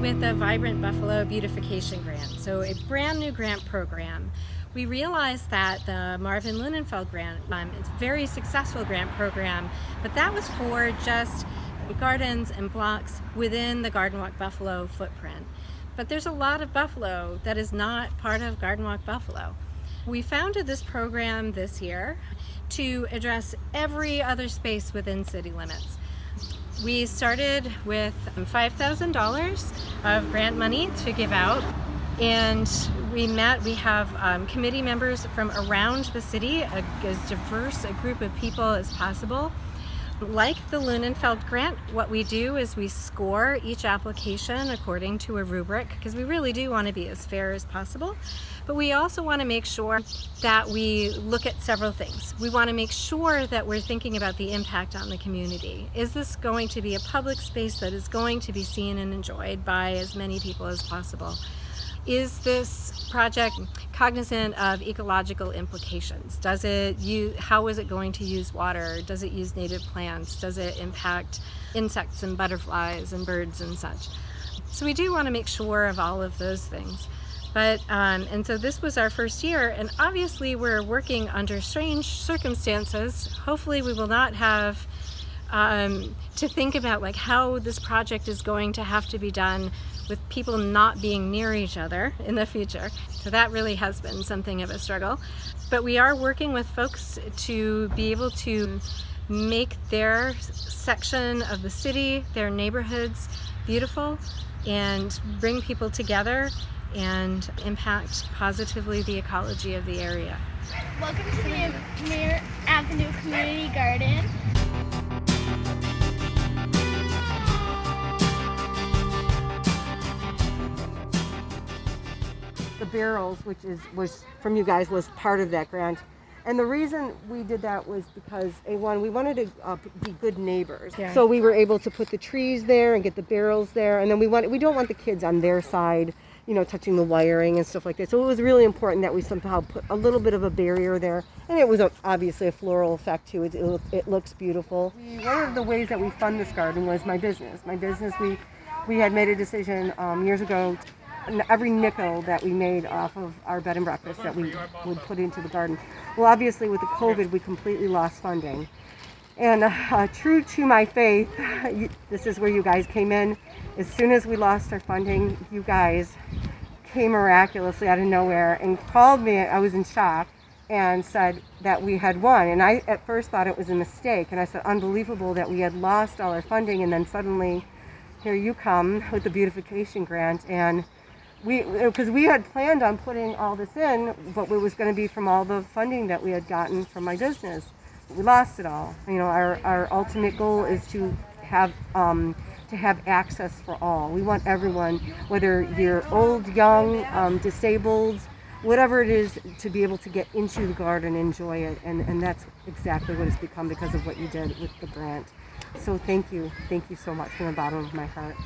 with the Vibrant Buffalo Beautification Grant, so a brand new grant program. We realized that the Marvin Lunenfeld grant, it's a very successful grant program, but that was for just gardens and blocks within the Garden Walk Buffalo footprint. But there's a lot of Buffalo that is not part of Garden Walk Buffalo. We founded this program this year to address every other space within city limits. We started with $5,000 of grant money to give out, and we have committee members from around the city, as diverse a group of people as possible. Like the Lunenfeld grant, what we do is we score each application according to a rubric, because we really do want to be as fair as possible. But we also want to make sure that we look at several things. We want to make sure that we're thinking about the impact on the community. Is this going to be a public space that is going to be seen and enjoyed by as many people as possible? Is this project cognizant of ecological implications? How is it going to use water? Does it use native plants? Does it impact insects and butterflies and birds and such? So we do want to make sure of all of those things. But and so this was our first year, and obviously we're working under strange circumstances. Hopefully we will not have to think about like how this project is going to have to be done with people not being near each other in the future. So that really has been something of a struggle. But we are working with folks to be able to make their section of the city, their neighborhoods, beautiful and bring people together and impact positively the ecology of the area. Welcome to the Mayor Avenue Community Garden. The barrels, which was from you guys, was part of that grant. And the reason we did that was because, A1, we wanted to be good neighbors. Yeah. So we were able to put the trees there and get the barrels there. And then we don't want the kids on their side, touching the wiring and stuff like that. So it was really important that we somehow put a little bit of a barrier there. And it was obviously a floral effect too. It looks beautiful. One of the ways that we fund this garden was my business. We had made a decision years ago. Every nickel that we made off of our bed and breakfast that we would put into the garden. Well, obviously with the COVID, we completely lost funding. And true to my faith, this is where you guys came in. As soon as we lost our funding, you guys came miraculously out of nowhere and called me. I was in shock and said that we had won. And I at first thought it was a mistake. And I said, unbelievable that we had lost all our funding, and then suddenly here you come with the beautification grant. And because we had planned on putting all this in, but it was going to be from all the funding that we had gotten from my business. We lost it all. Our ultimate goal is to have access for all. We want everyone, whether you're old, young, disabled, whatever it is, to be able to get into the garden and enjoy it. And that's exactly what it's become because of what you did with the grant. So thank you so much from the bottom of my heart.